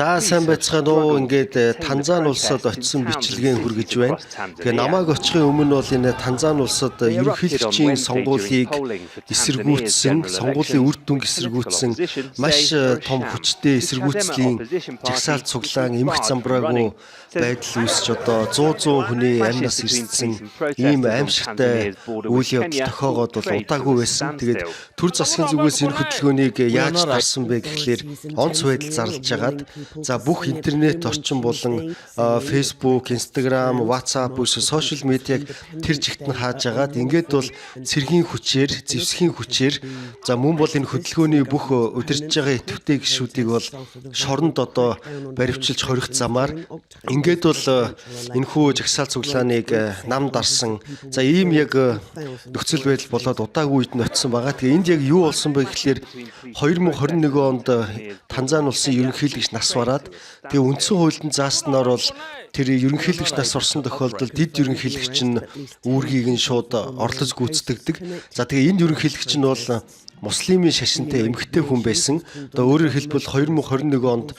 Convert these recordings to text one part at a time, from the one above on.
За сайн байцгаана уу. Ингээд Танзани улсад очисон бичлэгийн хүргэж байна. Тэгээ намайг очихын өмнө бол энэ Танзани улсад ерөнхийлөгчийн сонгуулийг эсэргүүцсэн, сонгуулийн үр дүнг эсэргүүцсэн маш том хүчтэй эсэргүүцлийн жагсаалт цуглаан эмх замбраагүй байдал үүсч одоо 100 хүний амнаас ирсэн ийм аимшигтай үйл явдал тохиогоод бол удаагүй байсан. Тэгээд төр засгийн зүгээс энэ хөдөлгөөнийг яаж тарсан бэ гэхлээр онц байдал зарлж хагаад за бүх интернет орчин болон Facebook, Instagram, WhatsApp бүс сошиал медиаг тэр жигт нь хааж агаад ингээд бол цэргийн хүчээр, зэвсгийн хүчээр за мөн бол энэ хөдөлгөөний бүх удирдах байгаа идэвхтэй гишүүдийг бол шоронд одоо баривчилж хорих замаар ингээд бол энэхүү жагсаал цуглааныг нам дарсан. За ийм яг нөхцөл байдал болоод удаагүй үед нь очисон байгаа. Тэгээ энд яг юу болсон бэ гэхлээр 2021 онд Танзани улсын ерөнхийлөгч нас бараад тэгээ үндсэн хуулинд зааснаар бол тэр ерөнхийлөгч нас орсон тохиолдолд дид ерөнхийлөгч нь үүргийг нь шууд орлож гүйцэтгэдэг. За тэгээ энэ ерөнхийлөгч нь бол муслимын шашинтай эмэгтэй хүн байсан. Одоо өөрөөр хэлбэл 2021 онд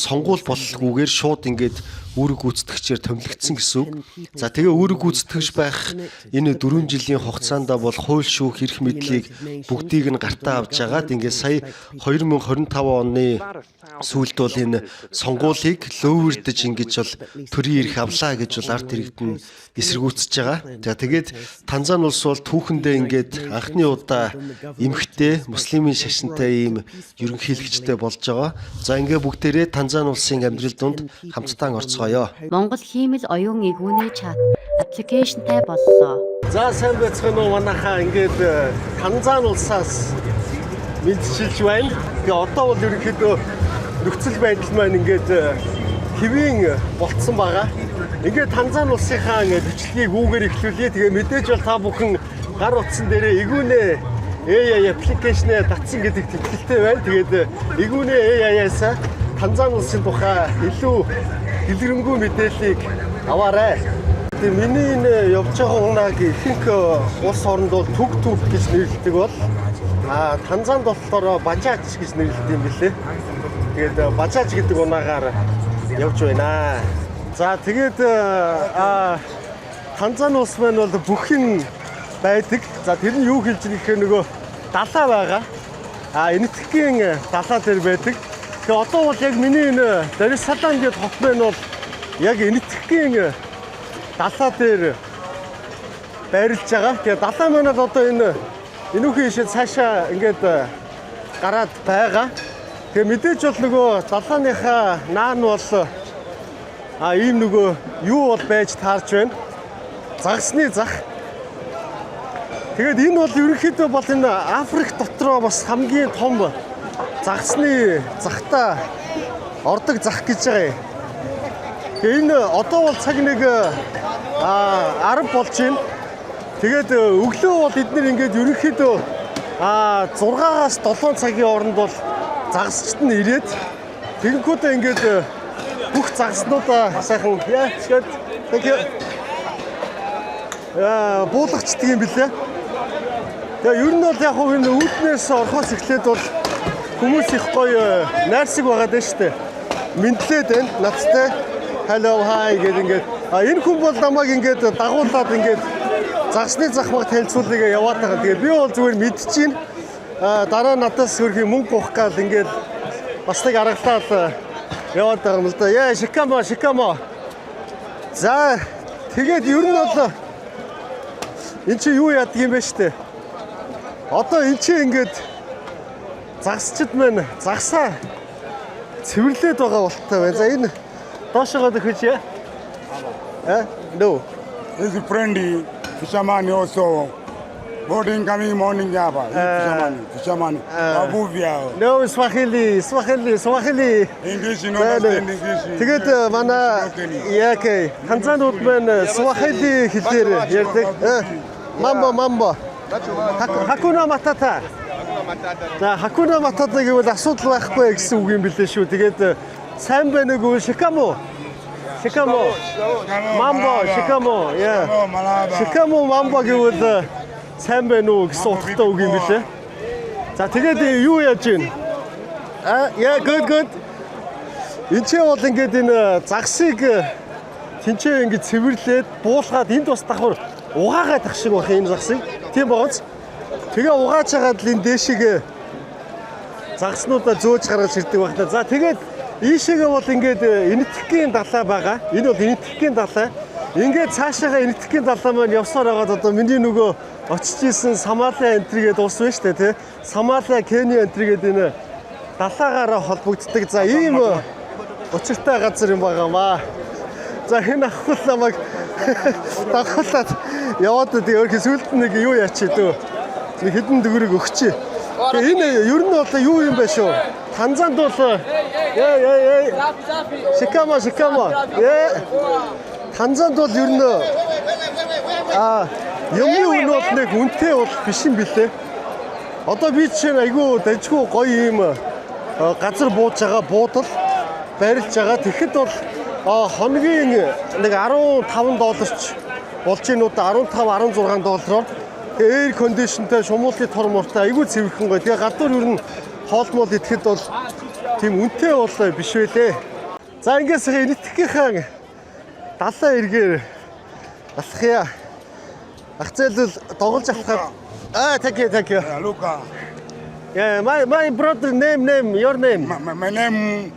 сонгуул бололгүйгээр шууд ингээд үүрэг гүйцэтгэгчээр томилогдсон гэсэн үг. За тэгээ үүрэг гүйцэтгэж байх энэ 4 жилийн хугацаанд бол хууль шүүх эрх мэдлийг бүгдийг нь гартаа авч агаад ингээд сая 2025 оны сүүлд бол энэ сонгуулийг лөөвөрдөж ингэж бол төрийн эрх авлаа гэж бол ард иргэд нь эсэргүүцэж байгаа. За тэгээд Танзани улс бол түүхэндээ ингээд анхны удаа эмэгтэй муслимын шашинтай ийм ерөнхийлөгчтэй болж байгаа. За ингээ бүгдээрээ Танзани улсын амьдрал донд хамтдаа орцгоё. Монгол хиймэл оюун игүүний чат аппликейшнтай боллоо. За сайн байцгаана уу манайхаа ингээд Танзани улсаас мэдчилж байна. Тэгээ одоо бол ерөнхийдөө нөхцөл байдал маань ингээд хэвийн болцсон байгаа. Ингээд Танзани улсынхаа бичлэгийг үүгээр эхлүүлье. Тэгээ мэдээж бол та бүхэн гар утсан дээрээ игүүнээ AI аппликейшнээ татсан гэдэг тэмдэглэлтэй байна. Тэгээд игүүнээ AI-аас Танзани улсын тухай илүү дэлгэрэнгүй мэдээллийг аваарай. Тэгээд миний энэ явж байгаа унааг ихэнх улс оронд бол түг гэж нэрлэдэг бол Танзанд болохоор бажааж гэж нэрлэдэг юм билээ. Тэгээд бажааж гэдэг унаагаар явж байна. За тэгээд Танзани улс маань бол бүхэн байдаг. За тэр нь юу хэлж байгаа гэхээр нөгөө далаа байгаа. Энэтхэгийн далаа дээр байдаг. Тэгээ одоо бол яг миний энэ Дарисалан гэдэг хот маань бол яг энэтхэгийн далаа дээр байрлаж байгаа. Тэгээ далаа маань одоо энэ энүүхий ишээ цаашаа ингээд гараад байгаа. Тэгээ мэдээж бол нөгөө далааныхаа наан бол ийм нөгөө юу бол байж таарч байна. Загсны зах. Тэгээд энэ бол ерөнхийдөө бол энэ Африк дотроо бас хамгийн том загсны захта ордог зах гэж байгаа юм. Тэгээ энэ одоо бол цаг нэг 10 болж байна. Тэгээд өглөө бол эдгээр ингээд ерөнхийдөө 6-аас 7 цагийн хооронд бол загсчт нь ирээд тэгэнгүүтээ ингээд бүх загснуудаа сайхан буулгачдаг юм билээ. Тэгээ ер нь бол яг хөө энэ үүднээс орхоос эхлээд бол хүмүүс их гоё найрсаг байгаад байна шүү дээ. Мэдлээд байна надтай. Hello hi гэдэг ингээд энэ хүн бол намайг ингээд дагуулад ингээд загсны зах баг танилцуулъя яваад байгаа. Тэгээ би бол зүгээр мэдчихээн. Дараа надаас хөрхийн мөнгө гоох гал ингээд бас нэг аргалаад яваад байгаа юм л да. Яа шикамо. За тэгээд ер нь бол эн чи юу яадаг юм бэ штэ. Одоо эн чи ингээд загсчд маань загсаа цэвэрлээд байгаа болтой байна. За энэ доошогоо дөхөж яа. No. This is friendly fisherman also. Boarding coming morning java. Fisherman. Abuvia. No Swahili. English you know English. Тэгээд манай яг Танзаниуд маань Swahili хэлээр ярьдаг. Mambo. Hakuna Matata. За Hakuna Matata гэвэл асуудал байхгүй гэсэн үг юм билээ шүү. Тэгээд сайн байна уу шикамо. Mambo, шикамо. Яа. Шикамо mambo гэвэл сайн байна уу гэсэн утгатай үг юм билээ. За тэгээд юу яаж байна? Yeah, good. Энд ч бол ингээд энэ загсыг тэнцээ ингээд цэвэрлээд буулгаад энд бас давхар угаагаад тах шиг байх энэ загсыг. Тийм бооц. Тэгээ угааж хагаад л энэ дээшигээ загснуудаа зөөж гаргаж ирдэг байх та. За тэгээд ийшээгээ бол ингээд энэтхэгийн далай байгаа. Энэ бол энэтхэгийн далай. Ингээд цаашаага энэтхэгийн далай маань явсаар байгаад одоо миний нөгөө очиж исэн Сомали энтригээд ус байна штэ тий. Сомали, Кени энтригээд энэ далайгаараа холбогддог. За ийм учиртай газар юм байгаамаа. За энэ ахвал намайг давхуулаад яваад тэгээ сүүлд нэг юу яачи дөө. Нэг хэдэн төгрөг өгчээ. Тэгээ энэ ер нь бол юу юм бэ шүү? Танзанд бол Шикама. Танзанд бол ер нь юмны үн бол нэг үнэтэй бол биш юм билээ. Одоо би жишээ нь айгүй дажгүй гоё юм газар бууж байгаа буудал барилж байгаа. Тэгэхэд бол хоногийн нэг $15 болж ийн удаа $15-16 эйр кондишнтэй шумуулын тор мортой айгүй цэвэрхэн гоё. Тэгээ гадуур ер нь хоолмол идэхэд бол тийм үнэтэй бол биш байлээ. За ингээс энэтхгийнхаа далай эргээр алхая. Ах зээлэл доголж авахад thank you. Luca. Yeah, my brother name, your name. My name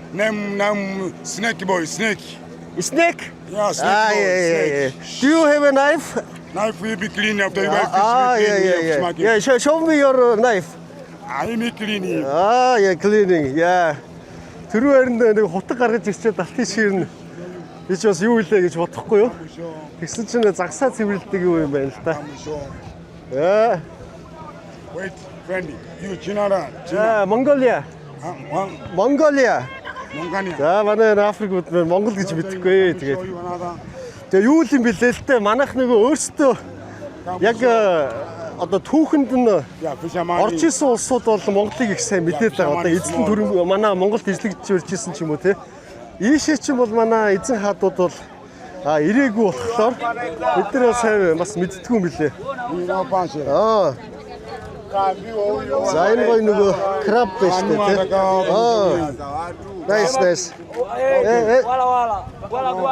Snake Boy, Snake. Snake? Yeah, Snake Boy. Yeah. Snake. Do you have a knife? Knife will be clean after you Yeah. Show me your knife. I am cleaning. Yeah, cleaning. Yeah. Түрүү харинд нэг хутаг гаргаж ирчээд алтын ширнэ. Би ч бас юу илээ гэж бодохгүй юу? Тэгсэн чинь загсаа цэвэрлдэг юу юм байна л да. Yeah. Wait, friendly. You China. Mongolia. Mongolia. За манай Африкууд Монгол гэж мэдхгүй тэгээд. Тэгээ юу юм бэлээ л дээ. Манайх нөгөө өөрсдөө яг одоо түүхэнд нь орж исэн улсууд бол Монголыг их сайн мэдээд байгаа. Одоо эзлэн төрөм манай Монголд эзлэгдэж ирж исэн ч юм уу те. Ийшээ ч бол манай эзэн хаадууд бол ирээгүй болохоор бид нар сайн бас мэддэггүй юм билээ. За энэ гоё нөгөө краб биш үү те. Nice.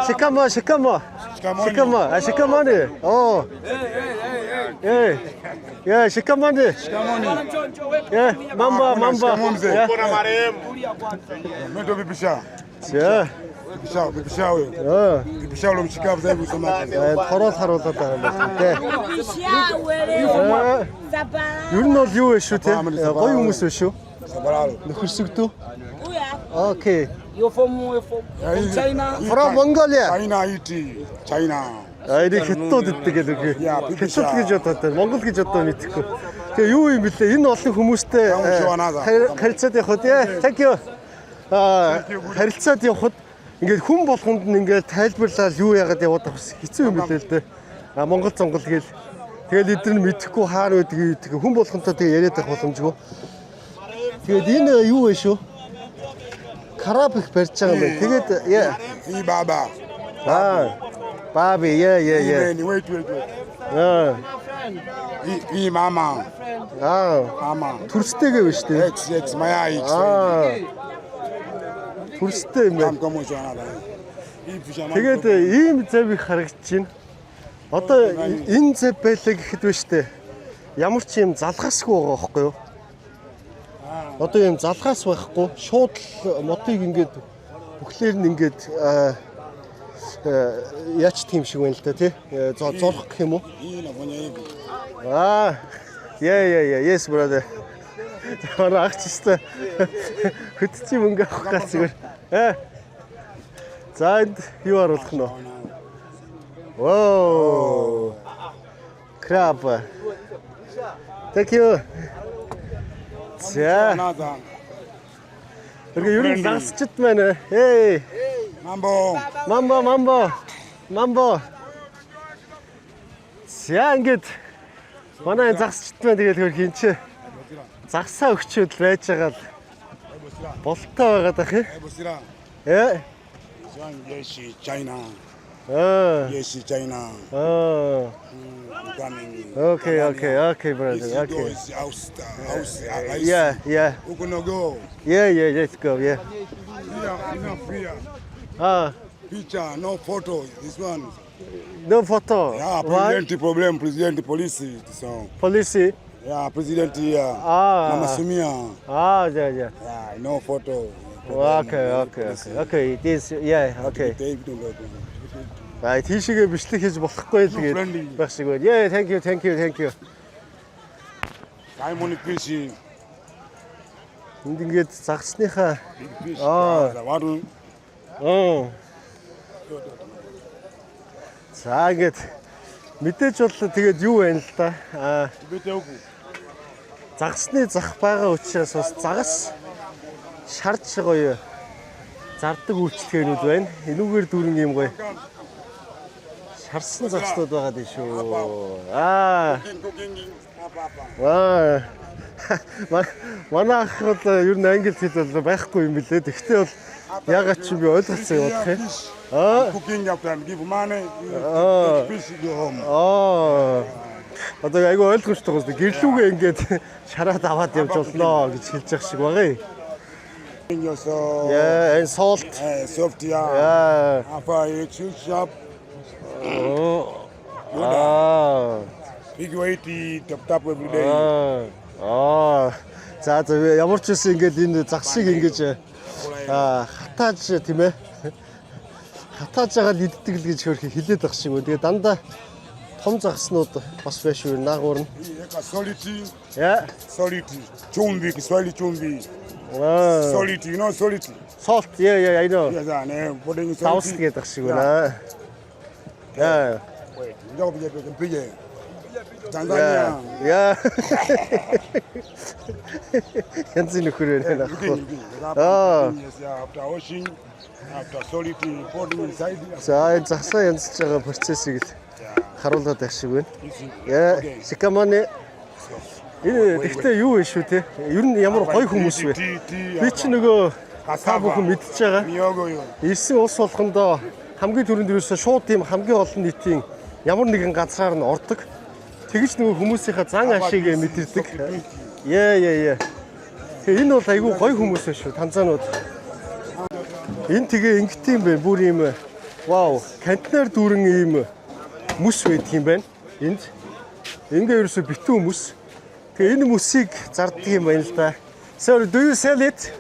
Шикама. Шикамани. Yeah, Shikamani. Yeah, Mamba. Muito bibicha. Yeah. Bibicha. Bibicha lo chikab zai busama. Хорол харуулаад байгаа юм байна те. Юу нь бол юу вэ шүү те? Гоё хүмүүс вэ шүү. Нөхөрсөгдөө. Okay. You're from China? From Mongolia. China. Энийг хятад гэдэг гэдэг. Хятад гэж бодоод Монгол гэж одоо мэдэхгүй. Тэгээ юу юм бэлээ? Энэ олон хүмүүстэй харилцаад явхад thank you. Харилцаад явхад ингээд хүн болгонд нь ингээд тайлбарлаад юу яагаад яваад авах хэцүү юм бэлээ л дээ. Монгол зонгол гээл. Тэгэл эдгээр нь мэдэхгүй хаана байдгийг хүн болгонтой тэгээ яриад байх боломжгүй. Тэгээд энэ юу вэ шүү? Краб их барьж байгаа юм байна. Тэгээд И баба. Bobby, yeah. Wait. И мама. Мама. Төрстэйгээ биш үү? X моя X. Төрстэй юм байна. Тэгээд ийм зав их харагдаж байна. Одоо энэ зав байлаа гэхэд биш үү? Ямар ч юм залгаасгүй байгаа байхгүй юу? Одоо юм залгаас байхгүй шууд мотыг ингээд бүхлээр нь ингээд яач тийм шиг байна л да тий зорох гэх юм уу yes brother агчтай хөтчи мөнгө авах гал зүгээр за энд юу оруулах нь оо краб thank you за ер нь загсчд байна Mambo. За ингээд манай загсчд байна тэгээд хөр хинчээ. Загсаа өгчөөд байж байгаа л болтой байгаад ах юм. Yes, China. Yes, China. Okay, brother. Okay. House. Yeah. We're gonna go. Yeah, let's go. Yeah. enough fear. Ah, Picture, no photo. This one. no photo. Yeah, Why? president problem, president police. So, Policy. yeah, president here. Ah. Mama Sumia. Ah, yeah. Yeah, no photo. Okay. This, yeah, okay. Тийшээгээ бичлэг хийж болохгүй л гээд байх шиг байна. Yeah, thank you. Diamond fish. Энд ингээд загсныхаа Big fish. Ah. Water. За ингээд мэдээж бол тэгээд юу байна л да. Загсны зах байгаа учраас бас загас шарж гоё зардаг үйлчлэгээнүүд байна. Энүүгээр дүүрэн юм гоё шарсан загснууд байгаа дээ шүү. Cooking. Манай ах бол ер нь англи хэл бол байхгүй юм билээ. Тэгвэл бол ягаад ч би ойлгоцсон юм бодох юм. Cooking after give money. Fish go home. Одоо айгүй ойлгомжтой гоос гэрлүүгээ ингээд шараад аваад явж болно гэж хэлж явах шиг байгаа юм. So, Yeah, and salt. soft, yeah. Yeah. After you choose shop, big weighty, top every day. За ямар ч үсэн ингээд энэ загсыг ингэж хатааж тийм ээ. Хатааж байгаа л иддэг л гэж хөрхи хилээд байх шиг байна. Тэгээ дандаа том загснууд бас байна шүү. Наагур нь. Solity, Yeah. solity. Chumbi, Kiswahili chumbi. Wow. Solity, you know solity. Salt. Yeah, I know. Yes, and putting Саус solity. гэдэг шиг байна. Yeah. Wait, you don't get the pig. Tanzania. Yeah. Янз бүрийн нөхөр байна ахгүй. After washing, after solity, putting inside. За энэ загсаа янзлж байгаа процессыг л харуулдаг байх шиг байна. Яа, Okay. шикаманы энэ тэгтээ юу вэ шүү те? Ер нь ямар гоё хүмүүс вэ? Би ч нөгөө та бүхэн мэдчихэж байгаа. Miyogo. Ирсэн улс болгондоо хамгийн түрүүнд юусэн шууд тийм хамгийн олон нийтийн ямар нэгэн газраар нь ордог. Тэгж нөгөө хүмүүсийнхаа зан ашиг мэдэрдэг. Yeah. Тэгээ энэ бол айгүй гоё хүмүүс байна шүү. Танзанууд. Энэ тэгээ ингэт юм бэ? Бүр юм. Вау, контейнер дүүрэн ийм мөс байдаг юм байна. Энд ингээ ерөөсө битүү мөс. Тэгээ энэ мөсийг зардаг юм байна л да. Sir, do you sell it?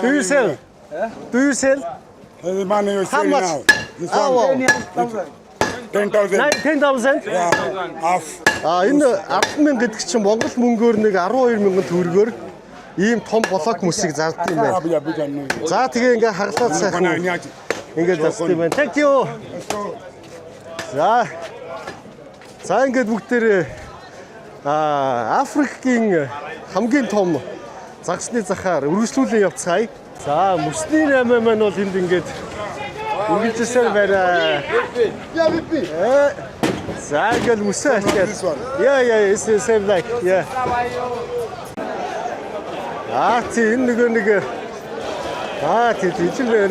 Do you sell? Do you sell? The money you How say much? now. This Wow. one, 10,000. 10,000? Half. Энэ 10,000 гэдэг чинь Монгол мөнгөөр нэг 12,000 төгрөгөөр ийм том блок мөсийг зардаг юм байна. За тэгээ ингээ хаглаад сайхан ингээд зардаг юм байна. Thank you. За ингээд бүгдээр Африкийн хамгийн том загсны захаар үргэлжлүүлэн явцгаая. За мөсний 8 маань бол энд ингээд үргэлжилсээр байна. За ингээд мөсөө ачаад. Yeah, it's the same like. Yeah. Энэ нэг тийм нөө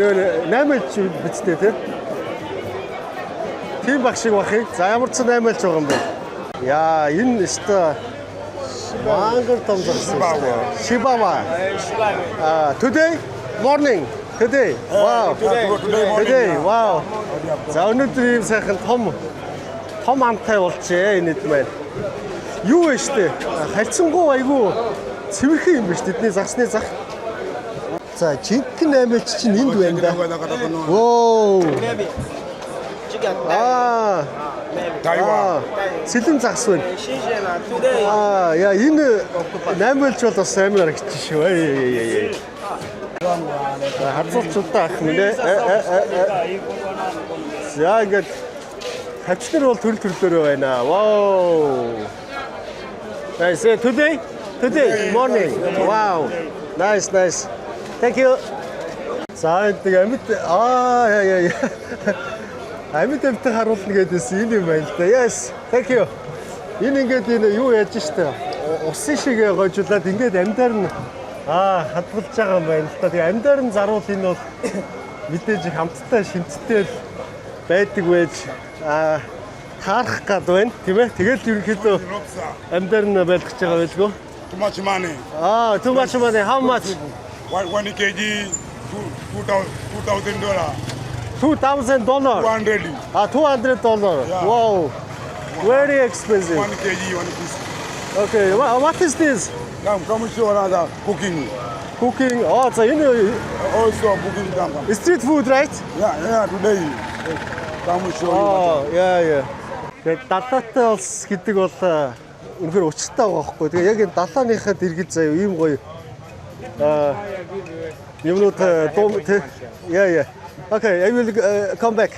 8 ч бичтэй те. Тийм баг шиг бахыг. За ямар ч 8 л байгаа юм бэ. Яа, энэ өстө мангар том загс. Шибава. Today morning. Today. Wow. Today. Wow. За өнөөдөр ийм сайхан том амтай болчихээ энэ хэд маань. Юу вэ штэ? Харьцангуй айгүй цэвэрхэн юм ба штэ тэдний загсны зах. За жинхэнэ 8 чинь энд байна да. Воо. Taiwan. Сэлэн загс байна. Яа энэ 8 бол бас амар харагдчих шүү. Хацуулчудаа ах нэ. За ингээд хавчнар бол төрлөөр байна. Wow. Nice. Today morning. Wow. Nice. Thank you. За энэ амьд яа. Амьд амттай харуулна гэдээс энэ юм байна л да. Yes. Thank you. Энэ ингээд энэ юу яаж штэ. Усын шиг гойжуулаад ингээд амьдаар нь хадгалж байгаа юм байна л да. Тэгээ амьдаар нь заруул энэ бол мэдээж их хамттай шимттэй байдаг байж таарах гад байна тийм ээ. Тэгэл ерөнхийдөө амьдаар нь байлгаж байгаа байлгүй. Too much money. Too much money. How much? 1 kg, $2,000. $2,000. $200. $200. Yeah. Wow. Very expensive. 1 kg, 1 piece. Okay, what is this? Come show another cooking. Cooking. Oh, за энэ Also cooking come. street food, right? Yeah, today. Come show you. Oh, yeah. Тэгээд далаатай улс гэдэг бол үнэхээр учиртай байгаа байхгүй. Тэгээ яг энэ далааныхаа дэргэд заяа ийм гоё юмнууд дум тэ. Yeah. Okay, I will come back.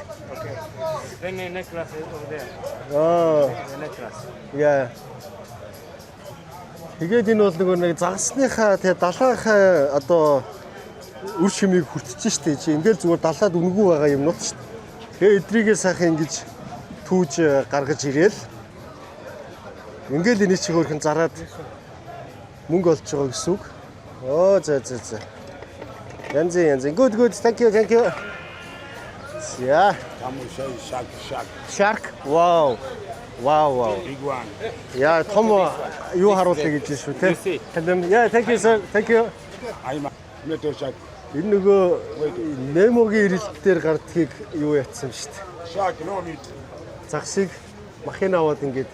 Then the necklace is over there. Oh, The necklace. yeah. Тэгээд энэ бол нөгөө нэг загасныхаа тэгээ далаахаа одоо үр шимийг хүртэж штэ чи ингээл зүгээр далаад үнгүй байгаа юмнууд штэ. Тэгээ эдрийгээ сайхан ингэж түүж гаргаж ирээл ингээл энэ чиг өөрхөн зараад мөнгө олж байгаа гэсэн үг. Оо за. Янз. Good. Thank you. Yeah. Come show you shark. Shark. Wow. Big one. Яа том юу харуулъя гэж шүү те. Яа thank you sir. Thank you. I'm not a shark. Энэ нөгөө Немогийн ирэлт дээр гардгийг юу яатсан шүү дээ. Shark, no meat. Загсыг махин аваад ингээд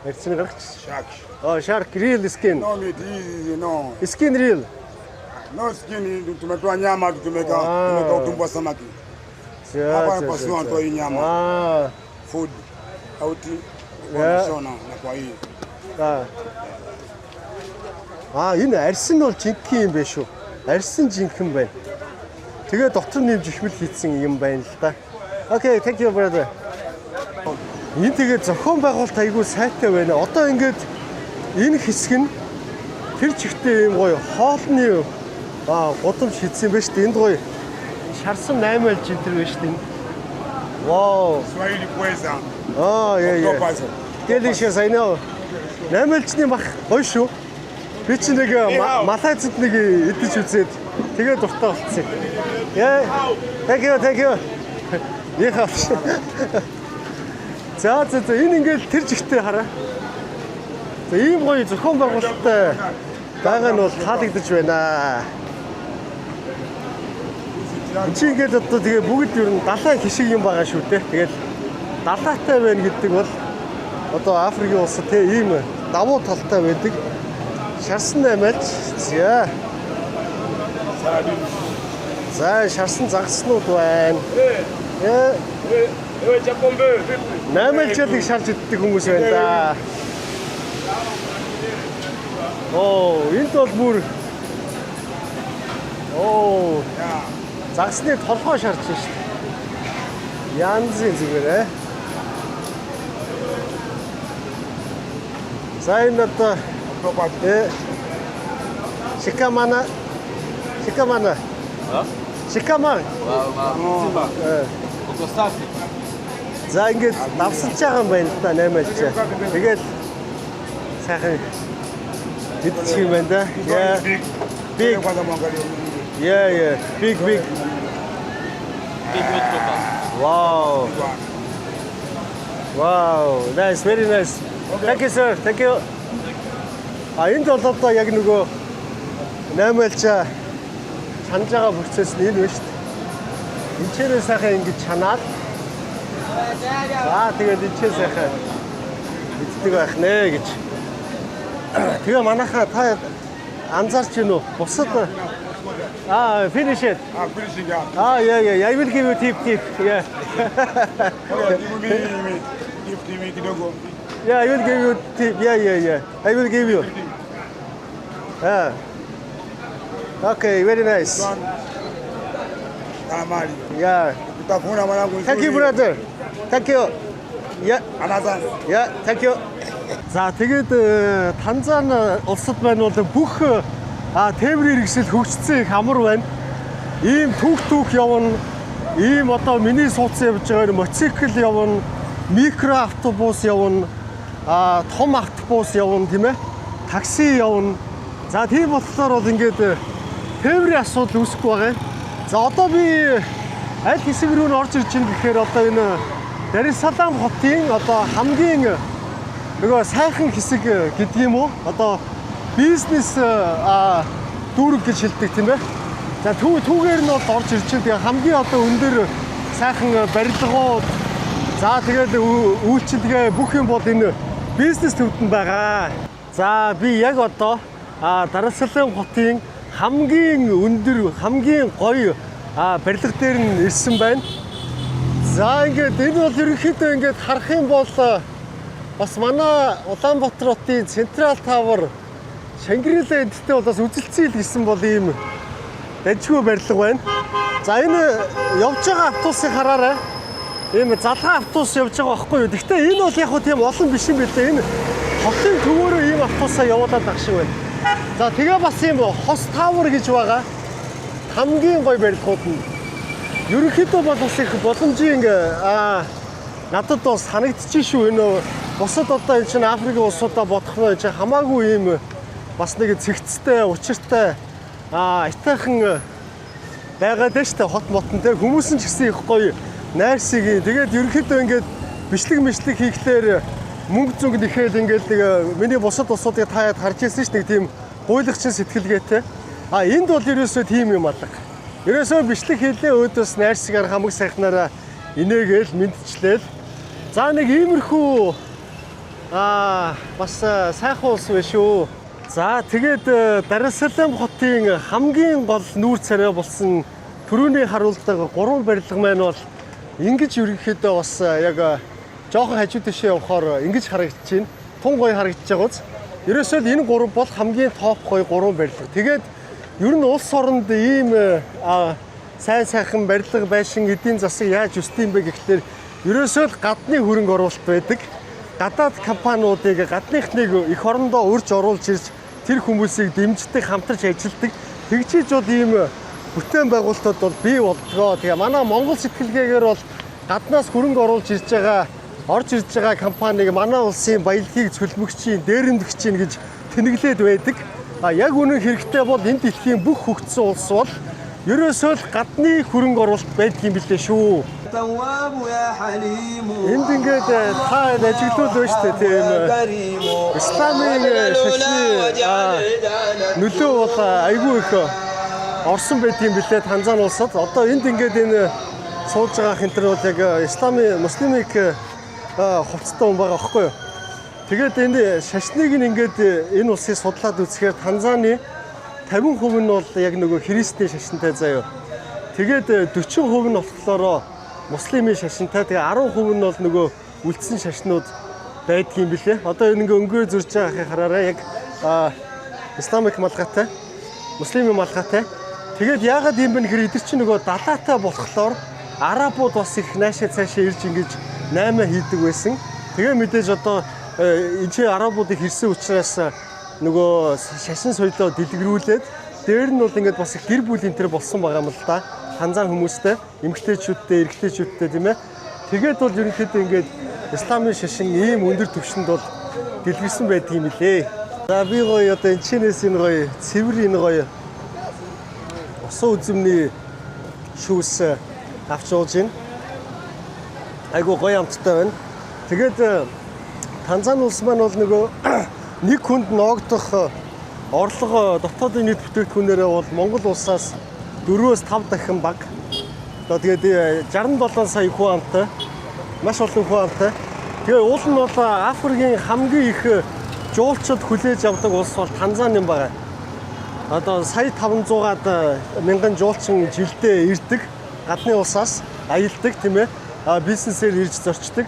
ярьсан гаргачихсан. Shark. Oh, shark real skin. No meat, easy, no. Skin real. No skin, tumetoa nyama tumeka utumbo samaki. Hapa napasua natoa hii nyama. Ah. Food. Out. Yeah. Shona na kwa hii. Энэ арьсан бол жинхэнэ юм байна шүү. Арьсан жинхэнэ байна. Тэгээ дотор нэмж ихмэл хийсэн юм байна л да. Okay, thank you brother. Энэ тэгээ зохион байгуулалт айгүй сайтай байна. Одоо ингээд энэ хэсэг нь тэр чигтээ юм гоё хоолны гудамж хийсэн байж тээ. Энд гоё шарсан 8 альж энэ төр байж тээ. Wow. Swahili pweza. Oh, yeah. Delicious, I know. 8 альчны мах гоё шүү. Би ч нэг Малайзад нэг идэж үзээд тэгээ дуртай болцсон. Яа. Thank you. Яхаа. За энэ ингээл тэр жигтэй хараа. За ийм гоё зохион байгуулалттай байгаа нь бол таалагдж байна. Чи ингээд одоо тэгээ бүгд ер нь далайн хишиг юм байгаа шүү дээ. Тэгээд далаатай байна гэдэг бол одоо Африкийн улсад те ийм давуу талтай байдаг. Шарсан амиалж за шарсан загаснууд байна. Намалжлыг шарж иддэг хүмүүс байна да. Энд бол бүр загсны толгой шарж шүү дээ. Янзын зүгээр За энэ одоо Шикаман. За ингээд давсалж байгаа юм байна л да 8 альч. Тэгээд сайхан идчих юм байна да. Big. Yeah. Big. Wow. Nice, very nice. Thank you sir. Thank you. Энд бол одоо яг нөгөө 8 альчаа чанаж байгаа процесс нь энэ байна шүү дээ. Энчээрээ сайхан ингэж чанаад тэгээд энчээ сайхан иддэг байх нэ гэж. Тэгээ манайхаа та анзаарч гинөө бусад finish it. Finishing up. Yeah. I will give you tip. Yeah. Give me kidogo. Yeah, I will give you tip. Yeah. I will give you. Okay, very nice. Calamari. Yeah. Utafuna mwanangu. Thank you, brother. Thank you. Yeah. Anazan. Yeah, thank you. За тэгээд Танзан улсад байна бол бүх тээврийн хэрэгсэл хөгжсөн их амар байна. Ийм түүх явна. Ийм одоо миний суудсан явж байгаа мотоцикл явна, микроавтобус явна, том автобус явна тийм ээ. Такси явна. За тийм болохоор бол ингээд тээврийн асуудал үүсэхгүй байгаа. За одоо би аль хэсэг рүү н орж ирж байна гэхээр одоо энэ Дарисалам хотын одоо хамгийн нөгөө сайхан хэсэг гэдэг юм уу? Одоо бизнес дүүрэг гэж хэлдэг тийм ээ. За түүгээр нь бол орж ирж байгаа. Тэгээ хамгийн одоо өндөр сайхан барилгууд за тэгээд үйлчилгээ бүх юм бол энэ бизнес төвдөнд байгаа. За би яг одоо Дараслан хотын хамгийн өндөр, хамгийн гоё барилга дээр нь ирсэн байна. За ингээд энэ бол ерөнхийдөө ингээд харах юм бол бас манай Улаанбаатар хотын Централ Тавер Шангрила эндтэй бол бас үзэлцэл гэсэн бол ийм дажгүй барилга байна. За энэ явж байгаа автобусыг хараарай. Ийм залгаа автобус явж байгаа байхгүй юу? Гэхдээ энэ бол яг хөө тийм олон биш юм билээ. Энэ хотын төвөөрөө ийм автобусаа явуулаад байгаа шиг байна. За тэгээ бас ийм Хос Тавер гэж байгаа. Хамгийн гоё барилгууд нь. Ерөнхийдөө бол бас их боломжийн надад бас санагдчих шүү. Энэ бусад одоо энэ чинь Африкийн улсуудаа бодох нь чинь хамаагүй ийм бас нэг цэгцтэй, учиртай айтайхан байгаад нь штэ хот мотон те хүмүүс нь ч гэсэн их гоё найрсыг. Тэгээд ерөнхийдөө ингээд бичлэг хийхлээр мөнгө зүг нэхэд ингээд нэг миний бусад улсуудыг таад харж ирсэн ш нэг тийм гуйлагчин сэтгэлгээтэй. Энд бол ерөөсөө тийм юм алга. Ерөөсөө бичлэг хийлээ өөдөөс найрсгаар хамаг сайхнаараа инээгээл мэдчлээл. За нэг иймэрхүү бас сайхан улс байна шүү. За тэгээд Дараслан хотын хамгийн гол нүүр царай болсон түрүүний харуулдаг 3 барилга маань бол ингэж ерөнхийдөө бас яг жоохон хажуу тийшээ явахаар ингэж харагдаж байна. Тун гоё харагдаж байгаа үз. Ерөөсөө л энэ 3 бол хамгийн топ гоё 3 барилга. Тэгээд ер нь улс оронд ийм сайн сайхан барилга байшин эдийн засаг яаж өсдөг юм бэ гэхлээр ерөөсөө л гадны хөрөнгө оруулалт байдаг. Гадаад компаниудыг гадныхныг эх орондоо урьж оруулж ирж тэр хүмүүсийг дэмждэг, хамтарч ажилладаг. Тэгжиж бол ийм бүтээн байгуулалтууд бол бий болдгоо. Тэгээ манай Монгол сэтгэлгээгээр бол гаднаас хөрөнгө оруулж ирж байгаа, орж ирж байгаа компаниг манай улсын баялагийг цөлмөгчийн, дээрэмдэгчийн гэж тэнэглээд байдаг. Яг үнэн хэрэгтэй бол энэ дэлхийн бүх хөгжсөн улс бол ерөөсөө л гадны хөрөнгө оруулалт байдаг юм билээ шүү. Энд ингээд та ажиглууд байна шүү дээ тийм. Исламын шашны нөлөө бол айгүй их орсон байт юм билээ Танзани улсад. Одоо энд ингээд энэ сууж байгаа хинтэр бол яг исламын муслимик хувцастай хүн байгаа байхгүй юу? Тэгээд энэ шашныг ингээд энэ улсыг судлаад үзэхээр Танзаны 50% нь бол яг нөгөө христийн шашинтай заяа. Тэгээд 40% нь болохоор муслимын шашинтай. Тэгээ 10% нь бол нөгөө үлдсэн шашнууд байдаг юм билээ. Одоо энэ ингээ өнгөө зурж байгаахыг хараарай. Яг исламик малгайтай, муслимын малгайтай. Тэгээд яагаад юм бэ гэхээр эдгээр чинь нөгөө далаатай болохоор арабууд бас их наашаа цаашаа ирж ингэж 8 хийдэг байсан. Тэгээ мэдээж одоо энэ чи арабуудыг хэрсэн учраас нөгөө шашин соёлоо дэлгэрүүлээд дээр нь бол ингээд бас их гэр бүлийн төр болсон байгаа юм л да. Танзан хүмүүстэй, эмэгтэйчүүдтэй, эрэгтэйчүүдтэй тийм ээ. Тэгээд бол ерөнхийдөө ингээд исламын шашин ийм өндөр түвшинд бол дэлгэрсэн байдаг юм лээ. За би гоё одоо энэ чинээс энэ гоё цэвэр энэ гоё усан үзэмний шүүс авч ууж байна. Айгуу гоё амттай байна. Тэгээд Танзани улс маань бол нөгөө нэг хүнд ноогдох орлого дотоодын нийт бүтээгдэхүүнээрээ бол Монгол улсаас 4-5 дахин бага. Одоо тэгээд 67 сая хүн амтай, маш олон хүн амтай. Тэгээ уул нь бол Африкийн хамгийн их жуулчид хүлээж авдаг улс бол Танзани юм байна. Одоо сая 500-аад мянган жуулчин жилдээ ирдэг гадны улсаас аялдаг тийм ээ. Бизнесээр ирж зорчдог.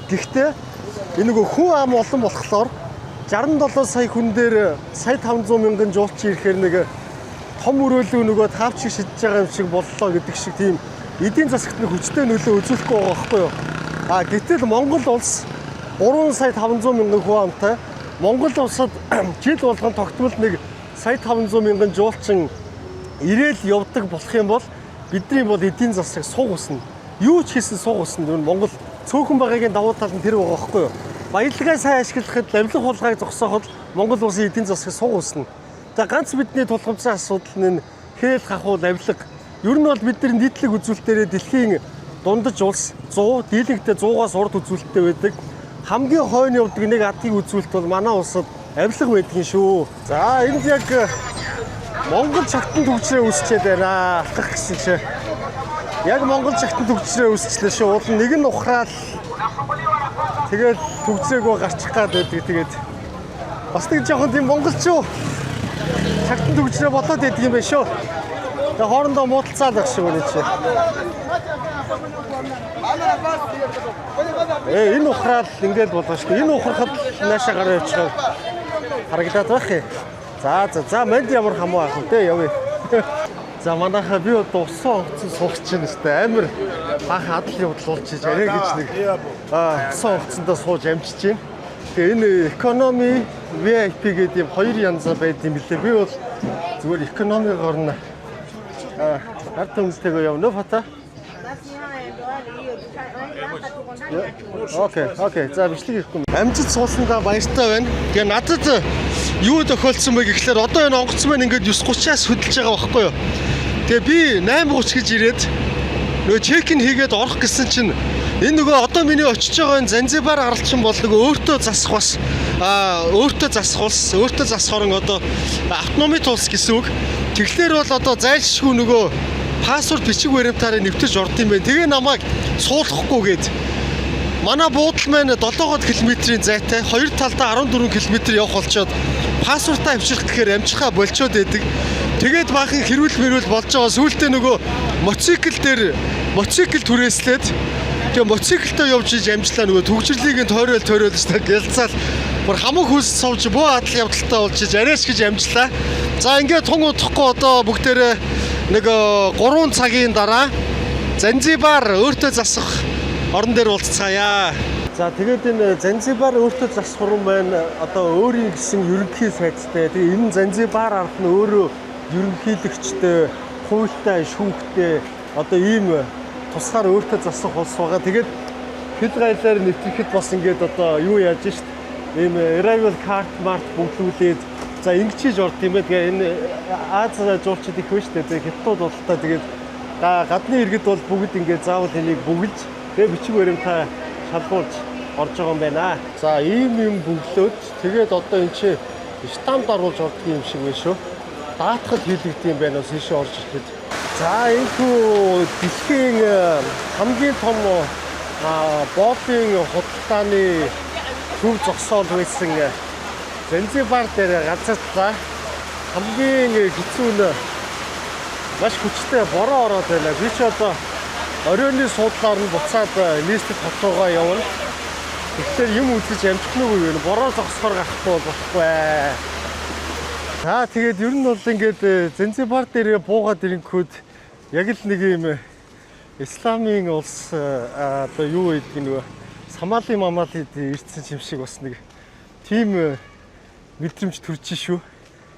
Гэхдээ энэ нөгөө хүн ам олон болохоор 67 сая хүн дээр сая 500 мянган жуулчин ирэхээр нэг том өрөөлөө нөгөө таавч шидэж байгаа юм шиг боллоо гэдэг шиг тийм эдийн засагт нэг хүчтэй нөлөө үзүүлэхгүй байгаа байхгүй юу? Гэтэл Монгол улс 3 сая 500 мянган хүн амтай. Монгол улсад жил болгон тогтмол нэг сая 500 мянган жуулчин ирээл явдаг болох юм бол бидний бол эдийн засаг суг усна. Юу ч хийсэн суг усна. Монгол цөөхөн байгаагийн давуу тал нь тэр байгаа байхгүй юу? Баялагаа сайн ашиглахад, лавлах хулгайг зогсооход Монгол улсын эдийн засаг суг усна. За ганц бидний тулгамдсан асуудал нь хээл хахуул авилга. Ер нь бол бидний нийтлэг үзүүлэлтээр дэлхийн дундаж улс 100, дийлэнхтэй 100-аас урд үзүүлэлттэй байдаг. Хамгийн хойно явдаг нэг адгийн үзүүлэлт бол манай улсад авилга байдаг юм шүү. За энд яг Монгол чагтан төвчрээ үүсчээд байна. Алхах гэсэн чи. Яг Монгол чагтан төвчрээ үүсчлээ шүү. Уул нэг нь ухраал. Тэгээд төвцөөгөө гарчих гад байдаг. Тэгээд бас нэг жоохон тийм монголчуу чагтан төвчрээ болоод байдаг юм байна шүү. Тэгээд хоорондоо муудалцаад байх шиг үнэ чи. Энэ ухраал ингээд болгоо шүү. Энэ ухрахад наашаа гараа явчихаа харагдаад байх юм. За манд ямар хамуу ах вэ явъя. За манайхаа би одоо усан онгоцон суух чинь шүү дээ. Амар баах адал явдал болж арай гэж нэг усан онгоцондоо сууж амжиж байна. Тэгээ энэ экономи VIP гэдэг юм хоёр янзаа байд юм билээ. Би бол зүгээр экономигоор нь ард түмстэйгээ явна фата. Окей. За бичлэг хийхгүй. Амжилт суулсандаа баяртай байна. Тэгээ надад юу тохиолдсон бэ гэхлээр одоо энэ онгоц маань ингээд 9:30-аас хөдөлж байгаа байхгүй юу. Тэгээ би 8:30 гэж ирээд нөгөө чек-ин хийгээд орох гэсэн чинь энэ нөгөө одоо миний очиж байгаа энэ Занзибар гаралчин бол нөгөө өөртөө засах бас өөртөө засахор одоо автономи тулс гэсэн үг. Тэгэхээр бол одоо зайлшгүй нөгөө пассворд бичиг баримтаараа нэвтэрч орд юм байна. Тэгээ намайг суулгахгүйгээд манай буудал маань 7 км-ийн зайтай 2 талдаа 14 км явах болчоод пассвортаа авчрах гэхээр амжихаа болчоод байдаг. Тэгээд баахан хэрүүл болж байгаа. Сүүлдээ нөгөө мотоцикл түрээслээд тэгээ мотоциклтэй явж иж амжлаа нөгөө төгжрлийг тойрол штэ гэлцаал бүр хамаг хүс сууж буу адал явдалтай болж иж арайш гэж амжлаа. За ингээд тун удахгүй одоо бүгдээрээ нэг 3 цагийн дараа Занзибар өөртөө засах орон дээр уулзцаая. За тэгээд энэ Занзибар өөртөө засах орон байна. Одоо өөрийн гэсэн ерөнхий сайдтай. Тэгээ энэ Занзибар ард нь өөрөө ерөнхийлөгчтэй, хуультай, шүүхтэй одоо ийм тусгаар өөртөө засах улс байгаа. Тэгээд хэд гайлаар нэвтрэхэд бас ингээд одоо юу яаж шít. Ийм arrival card март бүглүүлээд за ингэж орд юм байна. Тэгээ энэ Аз жуулчид их байна шүү дээ. Хятад бол та тэгээд гадны иргэд бол бүгд ингээд заавал энийг бүгэлж тэгээ бичиг баримтаа шалгуулж орж байгаа юм байна. За ийм бүглөөд тэгээд одоо энэ чи штамп оруулж ордог юм шиг байна шүү. Даатгал хийлэгдэв юм байна ус ийшээ орж ирэхэд. За энэхүү дэлхийн хамгийн том боолын худалдааны төв зогсоол байсан Занзибар дээр газарлаа. Хамгийн хэцүү нь маш хүчтэй бороо ороод байна. Би ч одоо оройны суудлаар нь буцаад нийслэл хотоогоо явна. Тэгэхээр юм үзэж амжих нүг юу вэ? Бороо зогсохоор гарахгүй болохгүй. За тэгээд ер нь бол ингээд Занзибар дээр буугаад ирэнгүүт яг л нэг юм исламын улс одоо юу гэдэг нь Сомали мамалид ирсэн юм шиг бас нэг тийм мэдрэмж төрж шүү.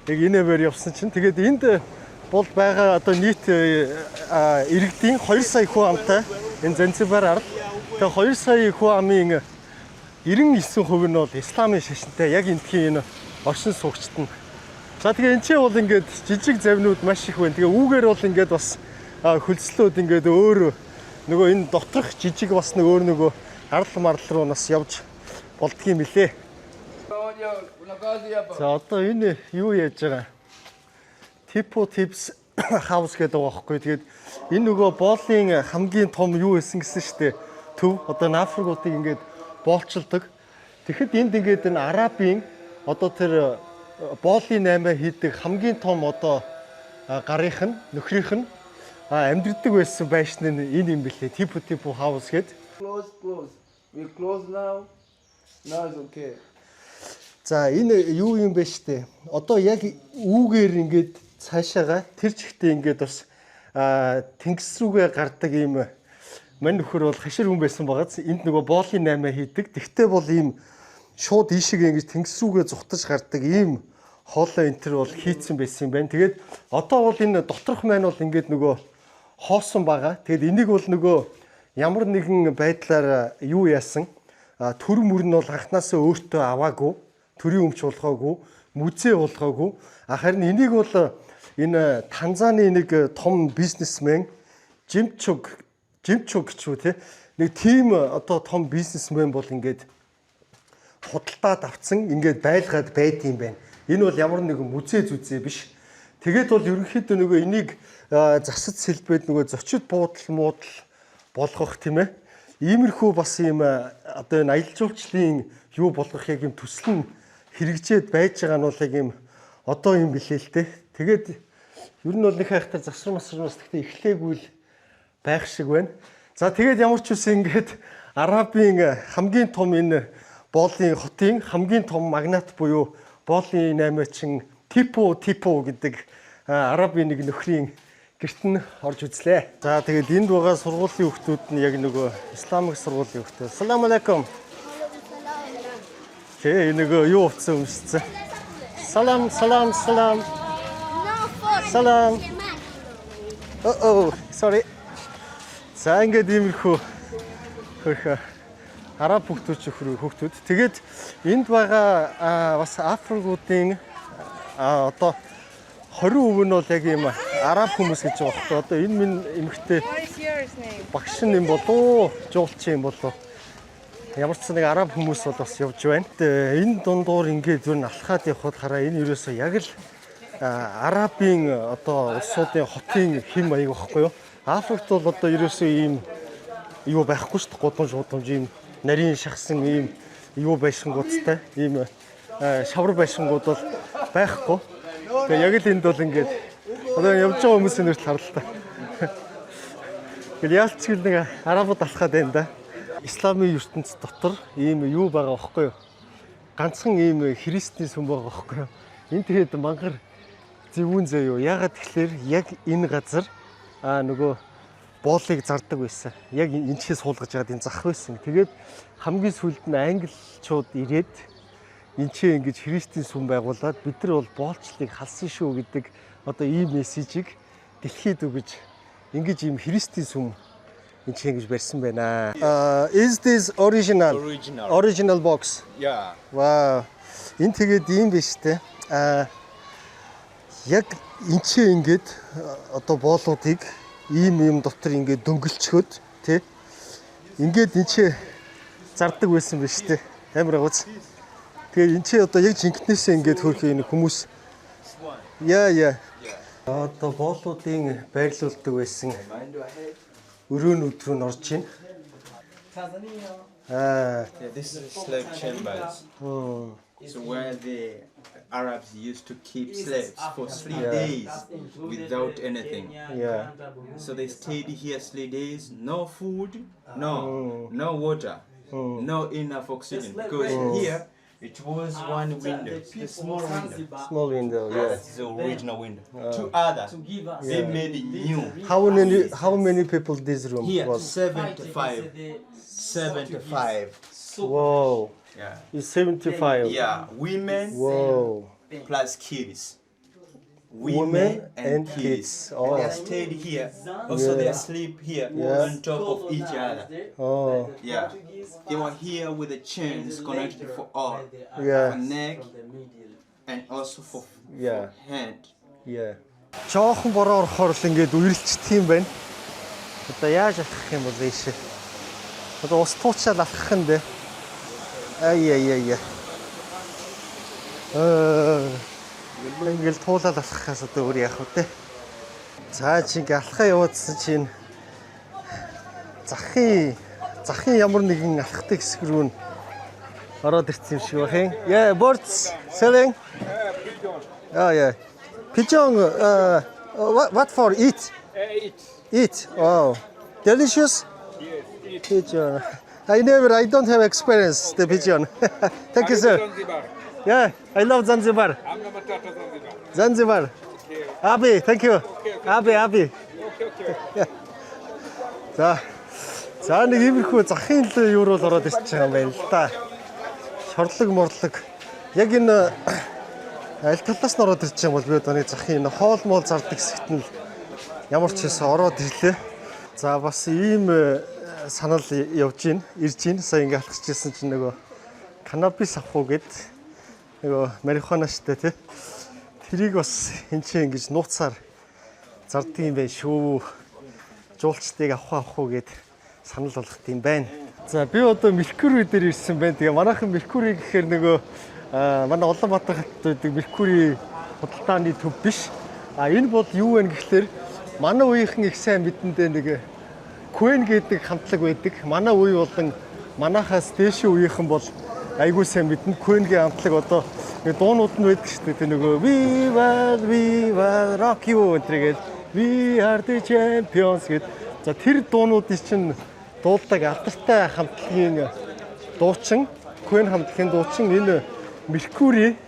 Яг инээвэр явсан чинь тэгээд энд бол байгаа одоо нийт иргэдийн 2 сая хүн амтай энэ Занзибар ард. Тэгээ 2 сая хүн амын 99% нь бол исламын шашинтай яг эндхийн энэ оршин суугчид нь. За тэгээ энэ чинь бол ингээд жижиг завнууд маш их байна. Тэгээ үүгээр бол ингээд бас хөлслөөд ингээд өөр нөгөө энэ доторх жижиг бас нэг өөр нөгөө ардл мардл руу нас явж болдгийм билээ. За одоо энэ юу яаж байгаа? Tipo Tips House гэдэг байгаа байхгүй. Тэгээд энэ нөгөө боолын хамгийн том юу байсан гэсэн штэ. Төв одоо нафргуудыг ингээд боолчилдог. Тэгэхэд энд ингээд энэ арабын одоо тэр боолын 8 хийдэг хамгийн том одоо гарынх нь нөхрийнх нь амьдрдаг байсан байшин нь энэ юм бэлээ. Tipo House гэдэг. Close. We close now. Now it's okay. За энэ юу юм бэ штэ. Одоо яг үүгээр ингээд цаашаага тэр чигтээ ингээд бас тэнгис рүүгээ гардаг юм мань нөхөр бол хашир хүн байсан байгааз энд нөгөө боолын 8 хийдэг. Тэгтээ бол ийм шууд ийшээ ингэж тэнгис рүүгээ зүхтаж гардаг ийм хоолой энтер бол хийцэн байсан юм байна. Тэгээд одоо бол энэ доторх маань бол ингээд нөгөө хоосон байгаа. Тэгээд энийг бол нөгөө ямар нэгэн байдлаар юу яасан төр мөр нь бол анханасаа өөртөө аваагүй, төрийн өмч болгоогүй, мүзээ болгоогүй. Харин энийг бол энэ Танзаны нэг том бизнесмен Жимчуг гэж үү те нэг тийм одоо том бизнесмен бол ингээд худалдаад авцсан ингээд байлгаад байд юм байна. Энэ бол ямар нэгэн мүзээ зүзээ биш. Тэгээд бол ерөнхийдөө нөгөө энийг засаж сэлбээд нөгөө зочид буудал болгох тийм ээ. Иймэрхүү бас ийм одоо энэ аялал жуулчлалын юу болгох яг юм төсөл нь хэрэгжээд байж байгаа нь бол яг ийм одоо юм билээ л дээ. Тэгээд ер нь бол нэг хайхтар засвар масрамаас гэхдээ эхлээгүй л байх шиг байна. За тэгээд ямар ч үсэн ингээд Арабын хамгийн том энэ боолын хотын хамгийн том магнат буюу боолын 8-чин Типо гэдэг Арабын нэг нөхрийн гэрт нь орж үзлээ. За тэгээд энд байгаа сургуулийн хүүхдүүд нь яг нөгөө исламик сургуулийн хүүхдүүд. Салам алейкум. Тэ нөгөө юу утсан өмссөн. Салам. Sorry. За ингээд иймэрхүү хөрх араб хүүхдүүд. Тэгээд энд байгаа бас африкуудын одоо 20% нь бол яг юм араб хүмүүс гэж байгаа байхгүй. Одоо энэ минь эмэгтэй багш юм болоо, жуулчин юм болоо. Ямар ч нэг араб хүмүүс бол бас явж байна. Энэ дундуур ингээд юу н алхаад явхад хараа энэ ерөөсөө яг л арабын одоо улсуудын хотын хэм маяг байхгүй юу? Африкт бол одоо ерөөсөө ийм юу байхгүй шүү дээ. Гудамж ийм нарийн шахсан ийм юу байшингуудтай ийм шавар байшингууд бол байхгүй. Тэгээ яг л энд бол ингээд одоо явж байгаа хүмүүсийн нэрт харлаа та. Тэгэл яалчгүй нэг арабууд алхаад байна да. Исламын ертөнц дотор ийм юу байгаа байхгүй юу? Ганцхан ийм христийн сүм байгаа байхгүй юу? Энэ тэгээд мангар зөвүүн заяа юу? Ягаад тэгэхээр яг энэ газар нөгөө боолыг зардаг байсан. Яг энэчээ суулгаж яагаад энэ зах байсан. Тэгээд хамгийн сүүлд нь англичууд ирээд энэчээ ингэж христийн сүм байгуулад бид нар бол боолчлыг халсан шүү гэдэг одоо ийм мессежийг дэлхийд өгөж ингэж ийм христийн сүм энэчээ ингэж барьсан байна. Is this original box? Yeah. Wow. Энэ тэгээд ийм биш үү? Яг энэчээ ингэж одоо боолуудыг ийм дотор ингээд дөнгөлчгөөд тий ингээд энэчээ зардаг байсан биз дээ. Амар агууц. Тэгээд энэчээ одоо яг жинкнээсээ ингээд хөрхөө энэ хүмүүс яа одоо боолуудын байрлуулдаг байсан өрөөнүүд рүү орж ийн. Yeah, this is slave chambers. So where the Arabs used to keep slaves for 3 days without anything. Yeah. So they stayed here 3 days, no food, no water, no enough oxygen. Because here it was one window, a small window. Small window. Yeah. That's the original window. Two others, they made it new. How many people this room Here, was? 75. Wow. Yeah. It's 75. Yeah, women Wow. plus kids. Women and kids. Oh. They stayed here. Also, they sleep here on top of each other. Oh. Yeah. They were here with the chains connected for all. Yeah. For neck and also for Yeah. hand. Yeah. Жоохон бороо орохоор л ингээд үерэлцдэг юм байна. Одоо яаж алхах юм бол ийшээ. Одоо ус туучаал алхах юм бэ. Ай. Ингээл туулаад алхахаас одоо өөр яах вэ те. За чи ингээ алхаа яваадсан чинь захын ямар нэгэн алхахдаг хэсэг рүү н ороод ирсэн юм шиг байх юм. Yeah, birds selling. Yeah. Pigeon, what for? Eat? Eat. Oh, delicious? Yes, Pigeon. I don't have experience the pigeon. Thank you, sir. Yeah, I love Zanzibar. Zanzibar. Abi, thank you. Abi. За нэг иймэрхүү захын юу руу ороод ирж байгаа юм байна л да. Шорлог морлог. Яг энэ аль талаас нь ороод ирж байгаа юм бол би одоо нэг захын энэ хоол моол зардаг хэсэгт нь ямар ч хэсэг ороод ирлээ. За бас ийм санал ирж гин. Сая ингээ алхчихсан чинь нөгөө канабис авах уу гэд нөгөө марихуана штэ тий. Тэрийг бас энэ чинь ингэж нууцаар зардаг юм байна шүү. Жуулчдыг авах уу гэд санал болгох юм байна. За би одоо Меркури дээр ирсэн байна. Тэгээ манайхан Меркури гэхээр нөгөө манай Улаанбаатар хотод байдаг Меркури худалдааны төв биш. Энэ бол юу вэ гэхэлэр манай үеийнхэн их сайн мэдэндээ нэг Queen гэдэг хамтлаг байдаг. Манай үе болон манахаас дээшийн үеийнхэн бол айгүй сайн мэднэ. Queen-ийн хамтлаг одоо дуунууд нь байдаг шүү дээ. Нөгөө We will rock you гэдэг We are the champions гэдэг. За тэр дуунуудын чинь дуулдаг алдартай хамтлагийн дуучин, Queen хамтлагийн дуучин энэ Mercury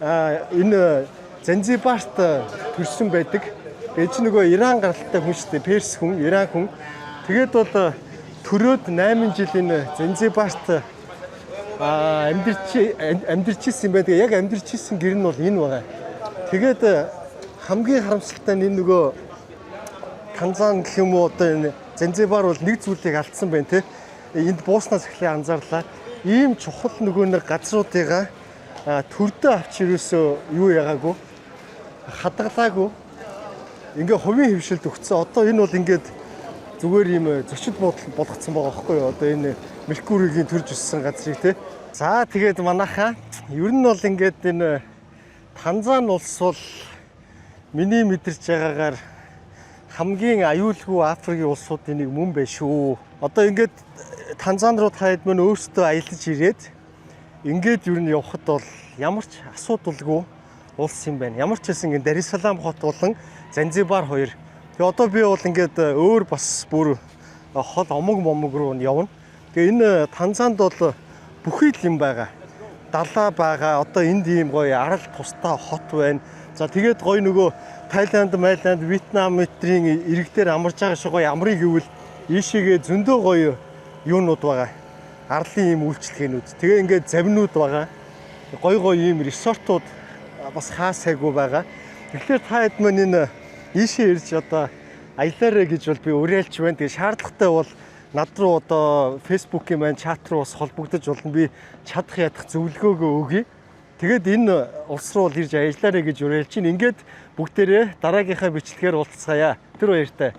энэ Занзибарт төрсэн байдаг. Ээж нөгөө Иран гаралтай хүн шүү дээ. Перс хүн, Иран хүн. Тэгээд бол төрөөд 8 жил энэ Занзибарт амьдарч юм байдаг. Яг амьдарч исэн гэр нь бол энэ байгаа. Тэгээд хамгийн харамсалтай нь энэ нөгөө Танзан гэх юм уу одоо энэ Занзибар бол нэг зүйлийг алдсан байна те. Энд бууснаас эхлээ анзаарлаа. Ийм чухал нөгөө нэг газруудыгаа төрдөө авч ирээсөө юу ягаагүй хадгалаагүй ингээ хувийн хөвшилд өгцөн. Одоо энэ бол ингээд зүгээр юм зочид болгоцсон байгаа байхгүй юу? Одоо энэ Меркуригийн төрж өссөн газрыг те. За тэгээд манайхаа ер нь бол ингээд энэ Танзан улс бол миний мэдэрч байгаагаар хамгийн аюулгүй Африкийн улсуудын нэг мөн байна шүү. Одоо ингээд Танзан руу таад мөн өөрсдөө аялаж ирээд ингээд ер нь явхад бол ямар ч асуудалгүй улс юм байна. Ямар ч хэсэн Dar es Salaam хот болон Занзибар хоёр. Тэгээ одоо би бол ингээд өөр бас бүр хол омог руу явна. Тэгээ энэ Танзанд бол бүхий л юм байгаа. Далаа байгаа. Одоо энд ийм гоё арал тустай хот байна. За тэгээд гоё нөгөө Тайланд, Майланд, Вьетнам мэтрийн иргэдээр амарж байгаа шиг гоё амрыг гэвэл ийшээгээ зөндөө гоё юунууд байгаа. Арлын ийм үйлчлэгээнүүд. Тэгээ ингээд завинууд байгаа. Гоё ийм resort-ууд бас хаасайгүй байгаа. Тэгэхээр та хэд мөн энэ ийшээ ирж одоо аялаарэ гэж бол би уриалж байна. Тэгээ шаардлагатай бол над руу одоо Facebook-ийн маань чат руу бас холбогдож болно. Би чадах ядах зөвлөгөөгөө өгье. Тэгээд энэ улс руу ирж аялаарэ гэж уриалж байна. Ингээд бүгдээрээ дараагийнхаа бичлэгээр уулзцаая. Тэр баяртай.